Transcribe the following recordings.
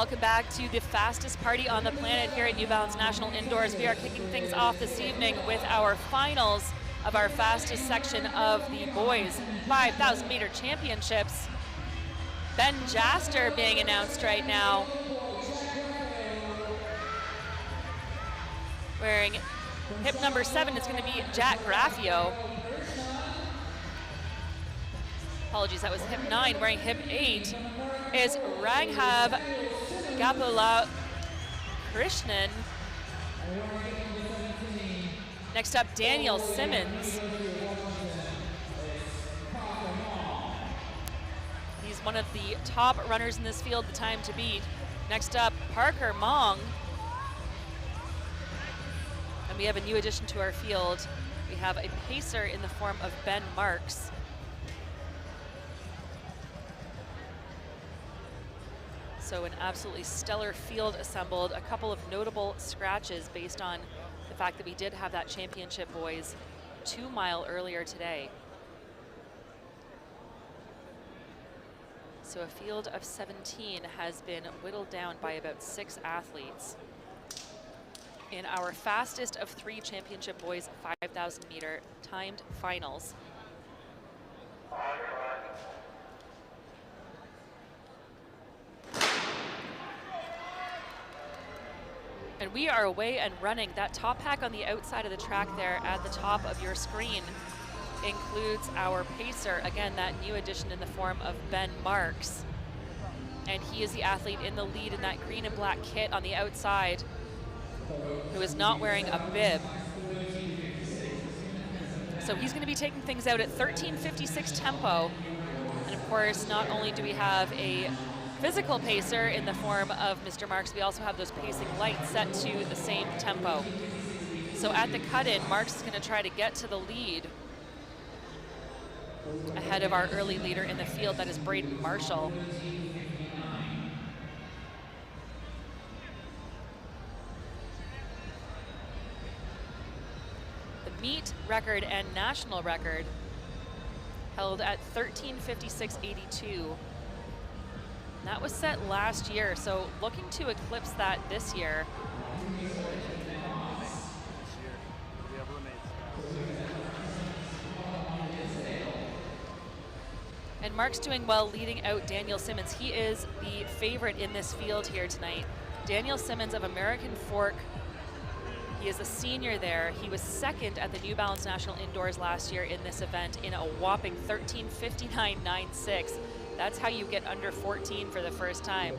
Welcome back to the fastest party on the planet here at New Balance National Indoors. We are kicking things off this evening with our finals of our fastest section of the boys 5,000 meter championships. Ben Jaster being announced right now, wearing hip number 7 is going to be Jack Graffio. Apologies, that was hip 9. Wearing hip 8 is Raghav Gapula Krishnan. Next up, Daniel Simmons. He's one of the top runners in this field, the time to beat. Next up, Parker Mong. And we have a new addition to our field. We have a pacer in the form of Ben Marks. So an absolutely stellar field assembled. A couple of notable scratches based on the fact that we did have that championship boys 2 mile earlier today. So a field of 17 has been whittled down by about 6 athletes. In our fastest of 3 championship boys 5,000 meter timed finals. And we are away and running. That top pack on the outside of the track there at the top of your screen includes our pacer. Again, that new addition in the form of Ben Marks. And he is the athlete in the lead in that green and black kit on the outside, who is not wearing a bib. So he's going to be taking things out at 13:56 tempo. And of course, not only do we have a physical pacer in the form of Mr. Marks, we also have those pacing lights set to the same tempo. So at the cut-in, Marks is going to try to get to the lead ahead of our early leader in the field, that is Braden Marshall. The meet record and national record held at 13:56.82. That was set last year, so looking to eclipse that this year. And Mark's doing well, leading out Daniel Simmons. He is the favorite in this field here tonight. Daniel Simmons of American Fork. He is a senior there. He was second at the New Balance National Indoors last year in this event in a whopping 13:59.96. That's how you get under 14 for the first time.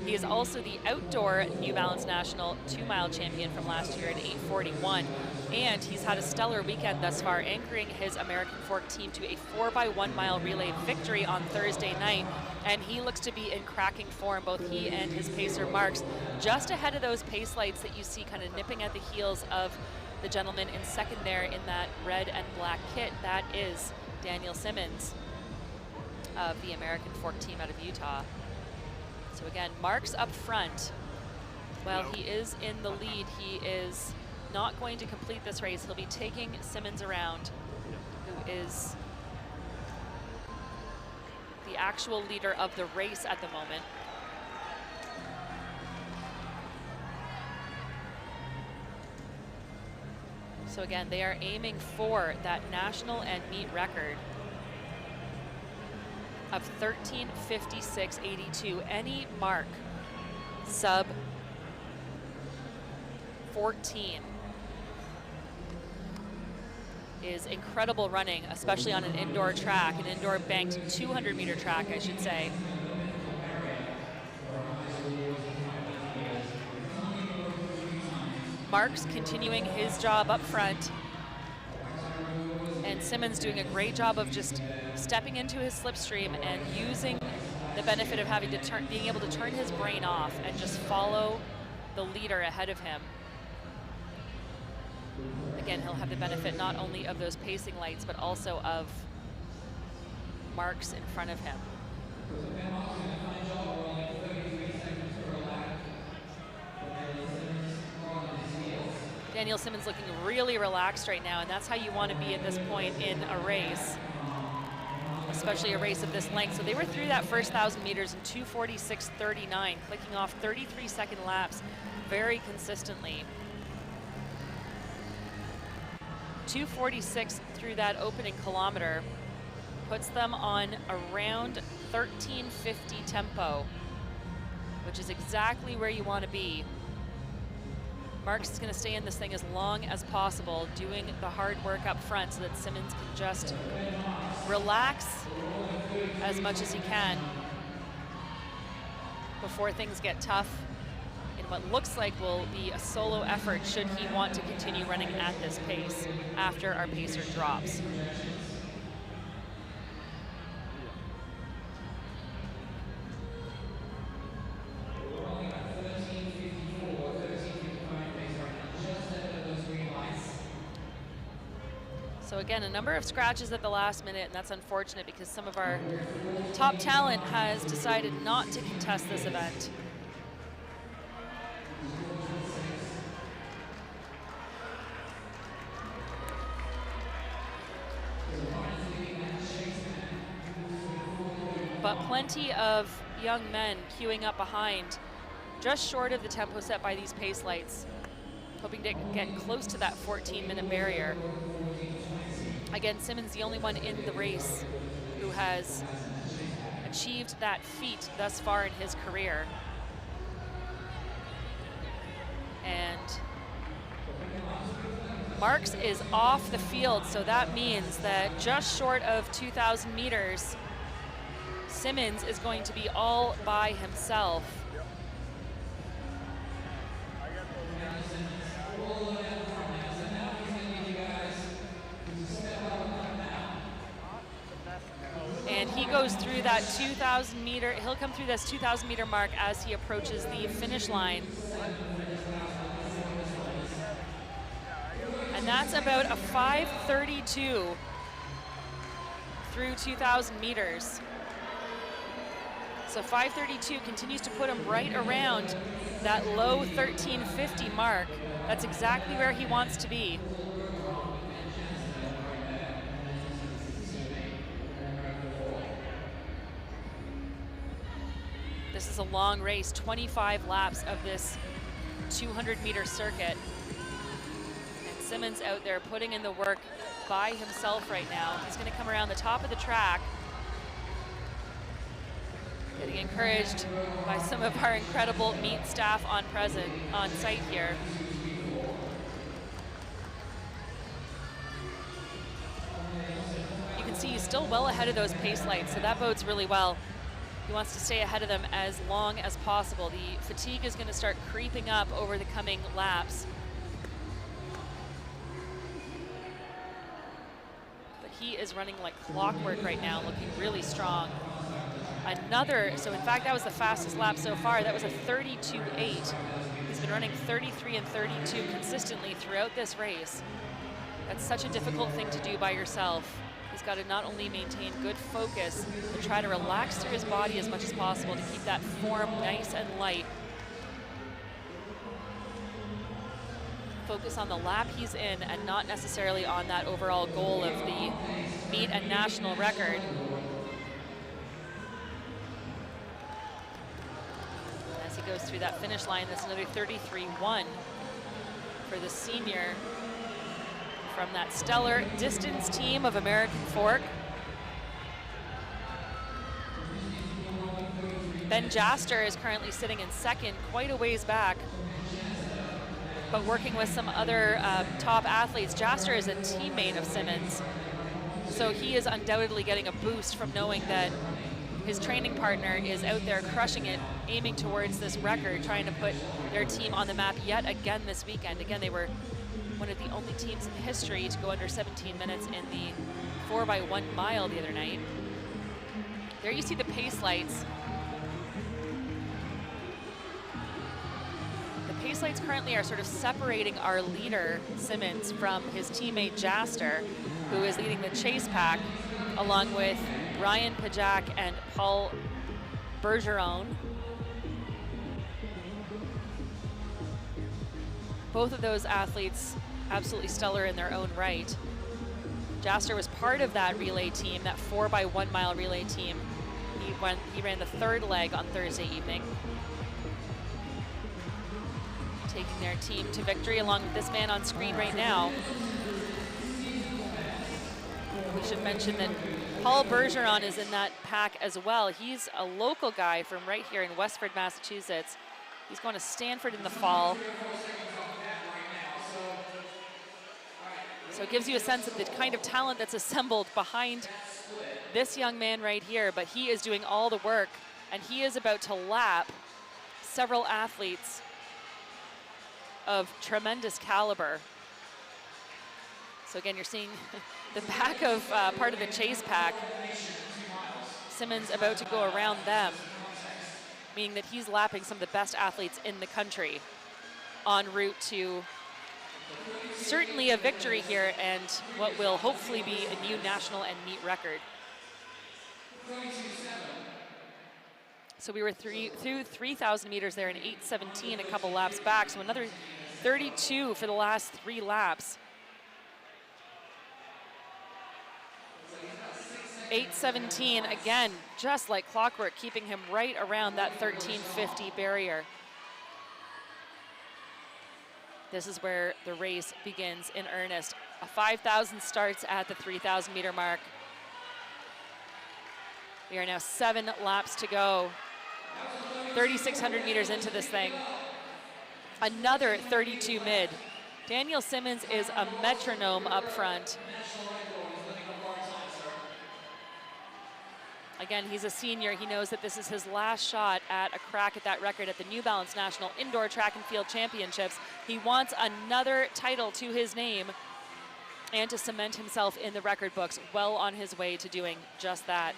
He is also the outdoor New Balance National 2 mile champion from last year at 8:41. And he's had a stellar weekend thus far, anchoring his American Fork team to a 4x1 mile relay victory on Thursday night. And he looks to be in cracking form, both he and his pacer Marks, just ahead of those pace lights that you see kind of nipping at the heels of the gentleman in second there in that red and black kit. That is Daniel Simmons of the American Fork team out of Utah. So again, Marks up front. While he is in the lead, he is not going to complete this race. He'll be taking Simmons around, who is the actual leader of the race at the moment. So again, they are aiming for that national and meet record of 13:56.82. Any mark sub 14 is incredible running, especially on an indoor track, an indoor banked 200 meter track, I should say. Marks continuing his job up front, and Simmons doing a great job of just stepping into his slipstream and using the benefit of having to being able to turn his brain off and just follow the leader ahead of him. Again, he'll have the benefit not only of those pacing lights, but also of Marks in front of him. Daniel Simmons looking really relaxed right now, and that's how you want to be at this point in a race. especially a race of this length. So they were through that first 1,000 meters in 2:46.39, clicking off 33-second laps very consistently. 2:46 through that opening kilometer puts them on around 13:50 tempo, which is exactly where you want to be. Marks is going to stay in this thing as long as possible, doing the hard work up front so that Simmons can just relax as much as he can before things get tough in what looks like will be a solo effort should he want to continue running at this pace after our pacer drops. So again, a number of scratches at the last minute, and that's unfortunate because some of our top talent has decided not to contest this event. But plenty of young men queuing up behind, just short of the tempo set by these pace lights, hoping to get close to that 14-minute barrier. Again, Simmons the only one in the race who has achieved that feat thus far in his career. And Marks is off the field, so that means that just short of 2,000 meters, Simmons is going to be all by himself. And he goes through that 2,000 meter, he'll come through this 2,000 meter mark as he approaches the finish line. And that's about a 5:32 through 2,000 meters. So 5:32 continues to put him right around that low 13:50 mark. That's exactly where he wants to be. This is a long race, 25 laps of this 200-meter circuit. And Simmons out there putting in the work by himself right now. He's going to come around the top of the track, getting encouraged by some of our incredible meet staff on site here. You can see he's still well ahead of those pace lights, so that bodes really well. He wants to stay ahead of them as long as possible. The fatigue is going to start creeping up over the coming laps. But he is running like clockwork right now, looking really strong. So in fact, that was the fastest lap so far. That was a 32.8. He's been running 33 and 32 consistently throughout this race. That's such a difficult thing to do by yourself. He's got to not only maintain good focus, but try to relax through his body as much as possible to keep that form nice and light. Focus on the lap he's in and not necessarily on that overall goal of the meet and national record. As he goes through that finish line, that's another 33.1 for the senior from that stellar distance team of American Fork. Ben Jaster is currently sitting in second, quite a ways back, but working with some other top athletes. Jaster is a teammate of Simmons, so he is undoubtedly getting a boost from knowing that his training partner is out there crushing it, aiming towards this record, trying to put their team on the map yet again this weekend. Again, they were one of the only teams in history to go under 17 minutes in the 4x1 mile the other night. There you see the pace lights. The pace lights currently are sort of separating our leader, Simmons, from his teammate Jaster, who is leading the chase pack, along with Ryan Pajak and Paul Bergeron. Both of those athletes absolutely stellar in their own right. Jaster was part of that relay team, that 4x1 mile relay team. He ran the third leg on Thursday evening, taking their team to victory along with this man on screen right now. We should mention that Paul Bergeron is in that pack as well. He's a local guy from right here in Westford, Massachusetts. He's going to Stanford in the fall. So it gives you a sense of the kind of talent that's assembled behind this young man right here, but he is doing all the work, and he is about to lap several athletes of tremendous caliber. So again, you're seeing the back of part of the chase pack. Simmons about to go around them, meaning that he's lapping some of the best athletes in the country en route to certainly a victory here and what will hopefully be a new national and meet record. So we were through 3,000 meters there in 8:17 a couple laps back, so another 32 for the last 3 laps. 8:17 again, just like clockwork, keeping him right around that 13:50 barrier. This is where the race begins in earnest. A 5,000 starts at the 3,000 meter mark. We are now 7 laps to go. 3,600 meters into this thing. Another 32 mid. Daniel Simmons is a metronome up front. Again, he's a senior. He knows that this is his last shot at a crack at that record at the New Balance National Indoor Track and Field Championships. He wants another title to his name and to cement himself in the record books, well on his way to doing just that.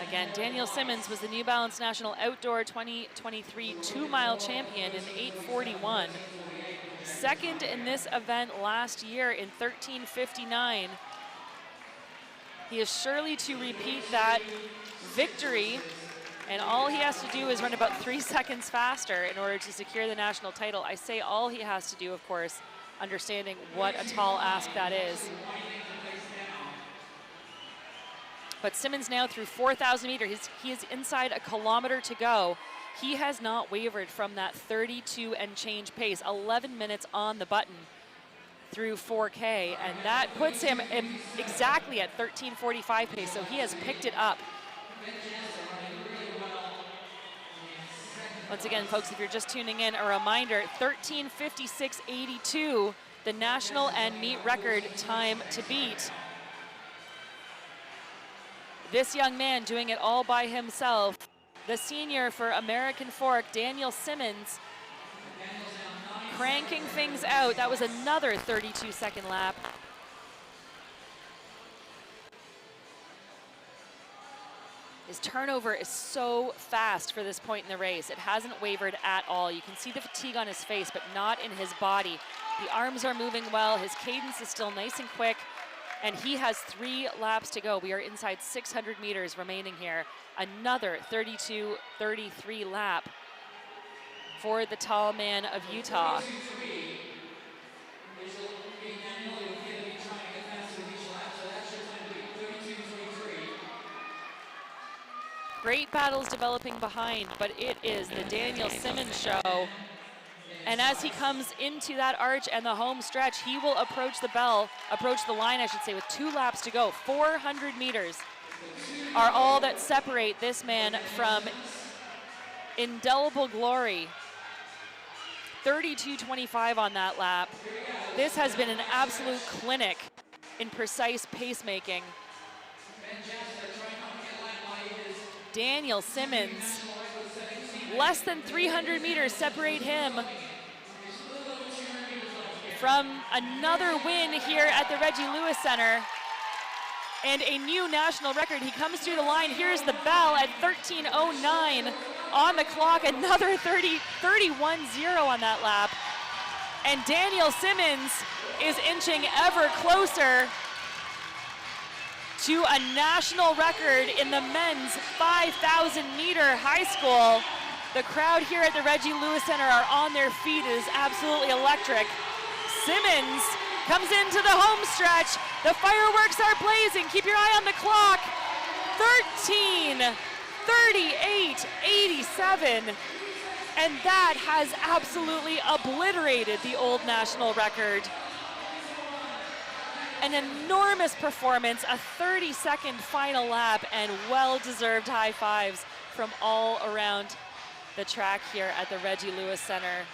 Again, Daniel Simmons was the New Balance National Outdoor 2023 2-mile champion in 8:41. Second in this event last year in 13:59. He is surely to repeat that victory, and all he has to do is run about 3 seconds faster in order to secure the national title. I say all he has to do, of course, understanding what a tall ask that is. But Simmons now through 4,000 meters, he is inside a kilometer to go. He has not wavered from that 32 and change pace, 11 minutes on the button through 4K, and that puts him exactly at 13:45 pace, so he has picked it up. Once again, folks, if you're just tuning in, a reminder, 13:56.82, the national and meet record time to beat. This young man doing it all by himself, the senior for American Fork, Daniel Simmons, cranking things out. That was another 32-second lap. His turnover is so fast for this point in the race. It hasn't wavered at all. You can see the fatigue on his face, but not in his body. The arms are moving well. His cadence is still nice and quick. And he has 3 laps to go. We are inside 600 meters remaining here. Another 32-33 lap for the tall man of Utah. Great battles developing behind, but it is the Daniel Simmons show. And as he comes into that arch and the home stretch, he will approach the line, I should say, with 2 laps to go. 400 meters are all that separate this man from indelible glory. 32:25 on that lap. This has been an absolute clinic in precise pacemaking. Daniel Simmons, less than 300 meters separate him from another win here at the Reggie Lewis Center and a new national record. He comes through the line. Here's the bell at 13:09 on the clock. Another 31:0 on that lap. And Daniel Simmons is inching ever closer to a national record in the men's 5,000 meter high school. The crowd here at the Reggie Lewis Center are on their feet. It is absolutely electric. Simmons comes into the home stretch. The fireworks are blazing. Keep your eye on the clock. 13:38:87. And that has absolutely obliterated the old national record. An enormous performance, a 30-second final lap, and well-deserved high fives from all around the track here at the Reggie Lewis Center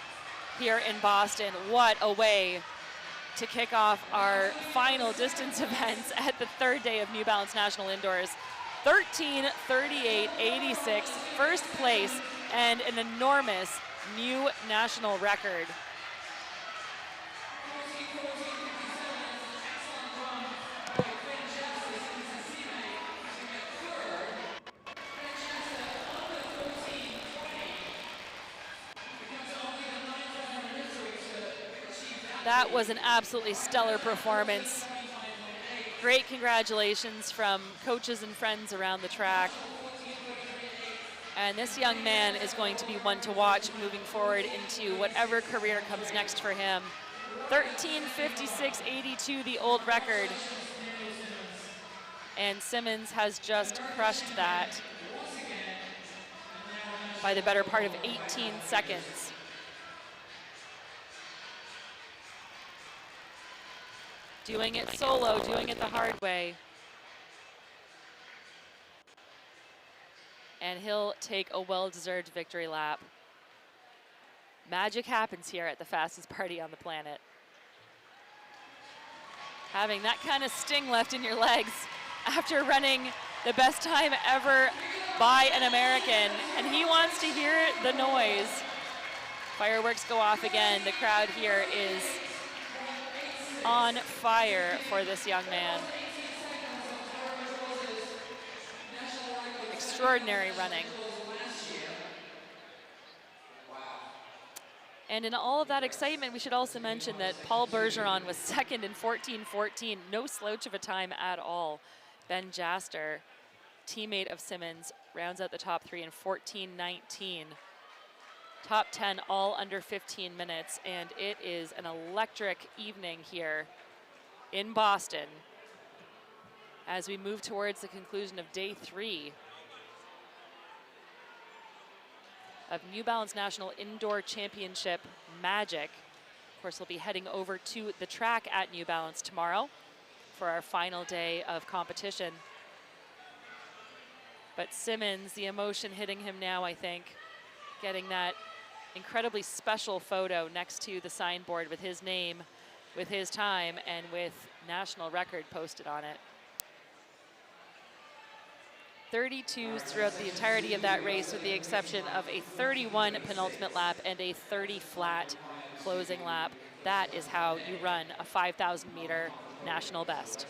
here in Boston. What a way to kick off our final distance events at the third day of New Balance National Indoors. 13:38:86, first place, and an enormous new national record. That was an absolutely stellar performance. Great congratulations from coaches and friends around the track. And this young man is going to be one to watch moving forward into whatever career comes next for him. 13:56:82, the old record. And Simmons has just crushed that by the better part of 18 seconds. Doing it solo, doing it the hard way. And he'll take a well-deserved victory lap. Magic happens here at the fastest party on the planet. Having that kind of sting left in your legs after running the best time ever by an American, and he wants to hear the noise. Fireworks go off again. The crowd here is on fire for this young man. Extraordinary running. And in all of that excitement, we should also mention that Paul Bergeron was second in 14:14. No slouch of a time at all. Ben Jaster, teammate of Simmons, rounds out the top three in 14:19. Top 10 all under 15 minutes, and it is an electric evening here in Boston as we move towards the conclusion of day 3 of New Balance National Indoor Championship Magic. Of course, we'll be heading over to the track at New Balance tomorrow for our final day of competition. But Simmons, the emotion hitting him now, I think, getting that incredibly special photo next to the signboard with his name, with his time, and with national record posted on it. 32s throughout the entirety of that race, with the exception of a 31 penultimate lap and a 30 flat closing lap. That is how you run a 5,000 meter national best.